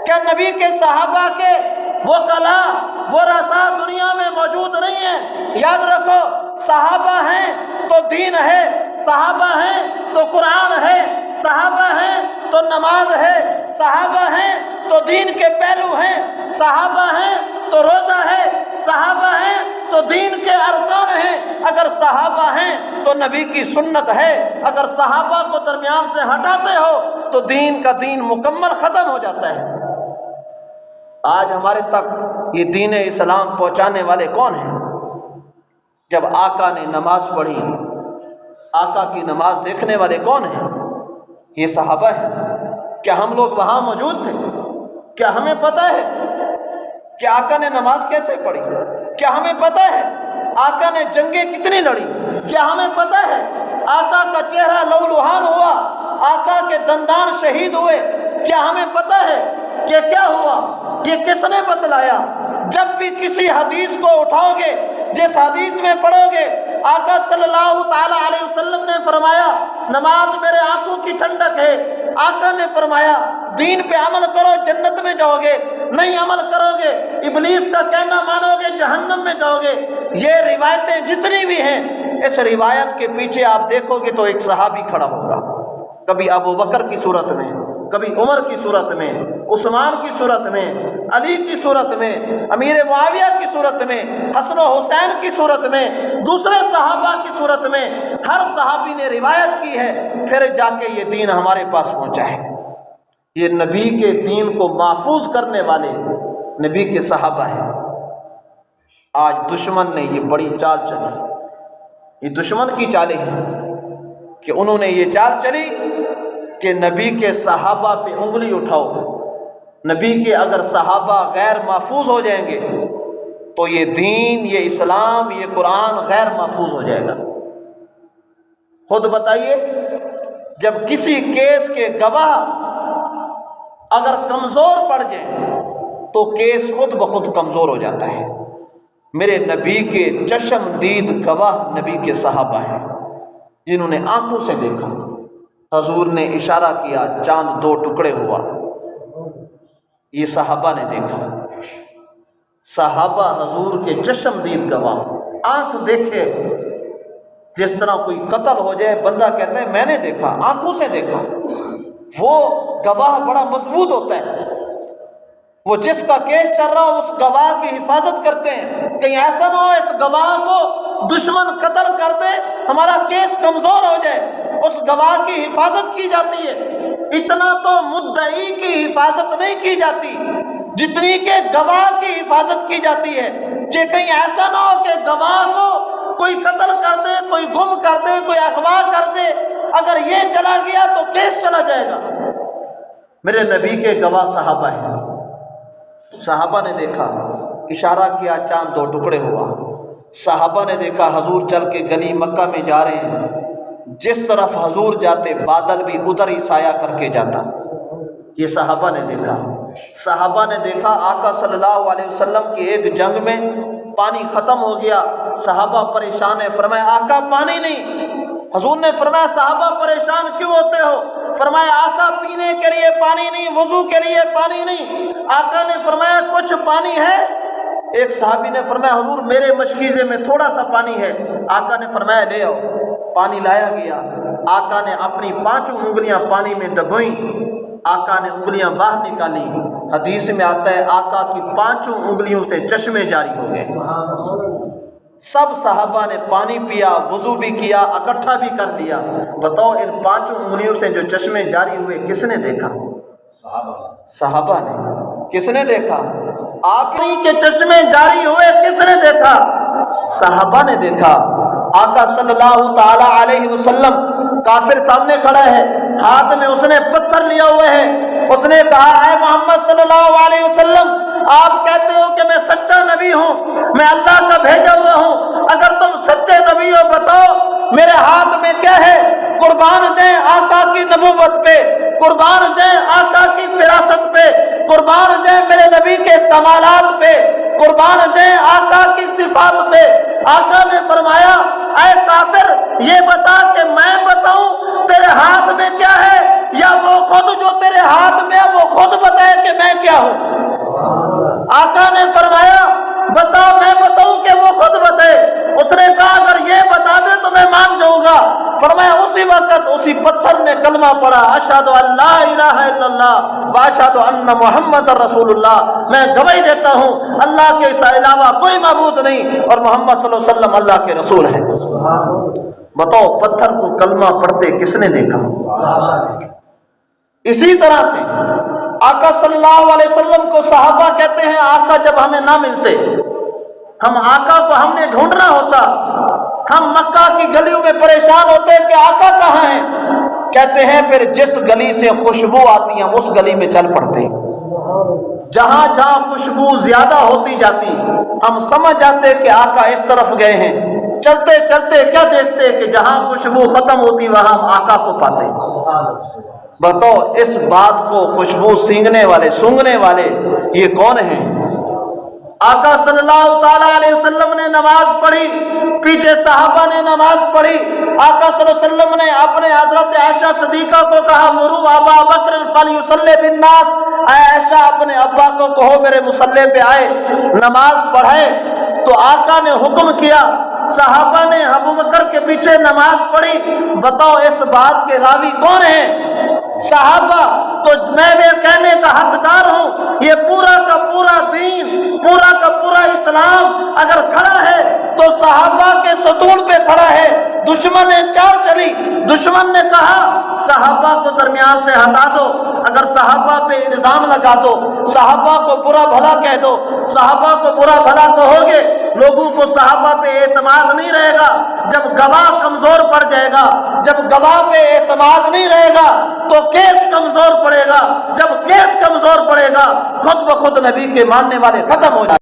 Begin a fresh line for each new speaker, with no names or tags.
کیا نبی کے صحابہ کے وہ کلا وہ رسا دنیا میں موجود نہیں ہے؟ یاد رکھو، صحابہ ہیں تو دین ہے، صحابہ ہیں تو قرآن ہے، صحابہ ہیں تو نماز ہے، صحابہ ہیں تو دین کے پہلو ہیں، صحابہ ہیں تو روزہ ہے، صحابہ ہیں تو دین کے ارکان ہیں۔ اگر صحابہ ہیں تو نبی کی سنت ہے، اگر صحابہ کو درمیان سے ہٹاتے ہو تو دین کا دین مکمل ختم ہو جاتا ہے۔ آج ہمارے تک یہ دین اسلام پہنچانے والے کون ہیں؟ جب آقا نے نماز پڑھی، آقا کی نماز دیکھنے والے کون ہیں؟ یہ صحابہ ہیں۔ کیا ہم لوگ وہاں موجود تھے؟ کیا ہمیں پتہ ہے کہ آقا نے نماز کیسے پڑھی؟ کیا ہمیں پتہ ہے آقا نے جنگیں کتنی لڑی؟ کیا ہمیں پتہ ہے آقا کا چہرہ لولوہان ہوا، آقا کے دندان شہید ہوئے؟ کیا ہمیں پتہ ہے کہ کیا ہوا؟ یہ کس نے بتلایا؟ جب بھی کسی حدیث کو اٹھاؤ گے، جس حدیث میں پڑھو گے آقا صلی اللہ تعالی علیہ وسلم نے فرمایا نماز میرے آنکھوں کی ٹھنڈک ہے، آقا نے فرمایا دین پہ عمل کرو جنت میں جاؤ گے، نہیں عمل کرو گے ابلیس کا کہنا مانو گے جہنم میں جاؤ گے۔ یہ روایتیں جتنی بھی ہیں، اس روایت کے پیچھے آپ دیکھو گے تو ایک صحابی کھڑا ہوگا، کبھی ابو بکر کی صورت میں، کبھی عمر کی صورت میں، عثمان کی صورت میں، علی کی صورت میں، امیر معاویہ کی صورت میں، حسن و حسین کی صورت میں، دوسرے صحابہ کی صورت میں، ہر صحابی نے روایت کی ہے، پھر جا کے یہ دین ہمارے پاس پہنچا ہے۔ یہ نبی کے دین کو محفوظ کرنے والے نبی کے صحابہ ہیں۔ آج دشمن نے یہ بڑی چال چلی، یہ دشمن کی چالیں ہیں کہ انہوں نے یہ چال چلی کہ نبی کے صحابہ پہ انگلی اٹھاؤ، نبی کے اگر صحابہ غیر محفوظ ہو جائیں گے تو یہ دین، یہ اسلام، یہ قرآن غیر محفوظ ہو جائے گا۔ خود بتائیے، جب کسی کیس کے گواہ اگر کمزور پڑ جائیں تو کیس خود بخود کمزور ہو جاتا ہے۔ میرے نبی کے چشم دید گواہ نبی کے صحابہ ہیں، جنہوں نے آنکھوں سے دیکھا، حضور نے اشارہ کیا چاند دو ٹکڑے ہوا، یہ صحابہ نے دیکھا۔ صحابہ حضور کے چشم دید گواہ، آنکھ دیکھے، جس طرح کوئی قتل ہو جائے بندہ کہتا ہے میں نے دیکھا، آنکھوں سے دیکھا، وہ گواہ بڑا مضبوط ہوتا ہے۔ وہ جس کا کیس چل رہا ہو اس گواہ کی حفاظت کرتے ہیں، کہیں ایسا نہ ہو اس گواہ کو دشمن قتل کر دے، ہمارا کیس کمزور ہو جائے، اس گواہ کی حفاظت کی جاتی ہے۔ اتنا تو مدعی کی حفاظت نہیں کی جاتی جتنی کہ گواہ کی حفاظت کی جاتی ہے، کہ کہیں ایسا نہ ہو کہ گواہ کو کوئی قتل کر دے، کوئی گم کر دے، کوئی اغوا کر دے، اگر یہ چلا گیا تو کیس چلا جائے گا۔ میرے نبی کے گواہ صحابہ ہیں، صحابہ نے دیکھا، اشارہ کیا چاند دو ٹکڑے ہوا، صحابہ نے دیکھا حضور چل کے گلی مکہ میں جا رہے ہیں، جس طرف حضور جاتے بادل بھی ادھر ہی سایہ کر کے جاتا، یہ صحابہ نے دیکھا۔ صحابہ نے دیکھا آقا صلی اللہ علیہ وسلم کی ایک جنگ میں پانی ختم ہو گیا، صحابہ پریشان ہیں، فرمایا آقا پانی نہیں۔ حضور نے فرمایا صحابہ پریشان کیوں ہوتے ہو؟ فرمایا آقا پینے کے لیے پانی نہیں، وضو کے لیے پانی نہیں۔ آقا نے فرمایا کچھ پانی ہے؟ ایک صحابی نے فرمایا حضور میرے مشکیزے میں تھوڑا سا پانی ہے۔ آقا نے فرمایا لے آؤ، پانی لایا گیا، آقا نے اپنی پانچوں انگلیاں پانی میں ڈبوئیں، آقا نے انگلیاں باہر نکالی، حدیث میں آتا ہے آقا کی پانچوں انگلیوں سے چشمے جاری ہو گئے۔ سب صحابہ نے پانی پیا، وضو بھی کیا، اکٹھا بھی کر لیا۔ بتاؤ ان پانچوں انگلیوں سے جو چشمے جاری ہوئے کس نے دیکھا؟ صحابہ نے۔ کس نے دیکھا؟ آپ کے چشمے جاری ہوئے کس نے دیکھا؟ صحابہ نے دیکھا۔ آقا صلی اللہ تعالی علیہ وسلم، کافر سامنے کھڑا ہے، ہاتھ میں اس نے پتھر لیا ہوا ہے، اس نے کہا اے محمد صلی اللہ علیہ وسلم، آپ کہتے ہو کہ میں سچا نبی ہوں، میں اللہ کا بھیجا ہوا ہوں، اگر تم سچے نبی ہو بتاؤ میرے ہاتھ میں کیا ہے؟ قربان جائیں آقا کی نبوت پہ، قربان جائیں آقا کی فراست پہ، قربان جائیں میرے نبی کے کمالات پہ، قربان جائیں آقا کی صفات پہ۔ آقا نے فرمایا اے کافر یہ بتا کہ میں بتاؤں تیرے ہاتھ میں کیا ہے، یا وہ خود جو تیرے ہاتھ میں ہے وہ خود بتائے کہ میں کیا ہوں؟ آقا نے فرمایا بتا، میں بتاؤں کہ وہ خود بتائے؟ اس نے کہا اگر یہ بتا دے تو میں مان جاؤں گا۔ فرمایا اسی وقت اسی پتھر نے کلمہ پڑھا، اشہد ان لا الہ الا اللہ واشہد ان محمد رسول اللہ، میں گواہی دیتا ہوں اللہ کے علاوہ کوئی معبود نہیں اور محمد صلی اللہ علیہ وسلم اللہ کے رسول ہیں۔ بتاؤ پتھر کو کلمہ پڑھتے کس نے دیکھا؟ اسی طرح سے آقا صلی اللہ علیہ وسلم کو صحابہ کہتے ہیں آقا جب ہمیں نہ ملتے، ہم آقا کو ہم نے ڈھونڈنا ہوتا، ہم مکہ کی گلیوں میں پریشان ہوتے کہ آقا کہاں ہیں؟ کہتے ہیں پھر جس گلی سے خوشبو آتی ہے اس گلی میں چل پڑتے ہیں، جہاں جہاں خوشبو زیادہ ہوتی جاتی ہم سمجھ جاتے کہ آقا اس طرف گئے ہیں، چلتے چلتے کیا دیکھتے کہ جہاں خوشبو ختم ہوتی وہاں ہم آقا کو پاتے۔ بتاؤ اس بات کو خوشبو سونگنے والے یہ کون ہیں؟ آقا صلی اللہ تعالی علیہ وسلم نے نماز پڑھی، پیچھے صحابہ نے نماز پڑھی، آقا صلی اللہ علیہ وسلم نے اپنے حضرت عائشہ صدیقہ کو کہا مرو ابا بکر فلیصلی بالناس، اے عائشہ اپنے ابا کو کہو میرے مصلی پہ آئے نماز پڑھائے۔ تو آقا نے حکم کیا، صحابہ نے ابو بکر کے پیچھے نماز پڑھی۔ بتاؤ اس بات کے راوی کون ہیں؟ صحابہ۔ تو میں کہنے کا حقدار ہوں یہ پورا کا پورا دین، پورا کا پورا اسلام اگر کھڑا ہے تو صحابہ کے ستون پہ کھڑا ہے۔ دشمن نے چال چلی، دشمن نے کہا صحابہ کو درمیان سے ہٹا دو، اگر صحابہ پہ الزام لگا دو، صحابہ کو برا بھلا کہہ دو، صحابہ کو برا بھلا کہو گے لوگوں کو صحابہ پہ اعتماد نہیں رہے گا۔ جب گواہ کمزور پڑ جائے گا، جب گواہ پہ اعتماد نہیں رہے گا تو کیس کمزور پڑے گا، جب کیس کمزور پڑے گا خود بخود نبی کے ماننے والے ختم ہو جائے گا۔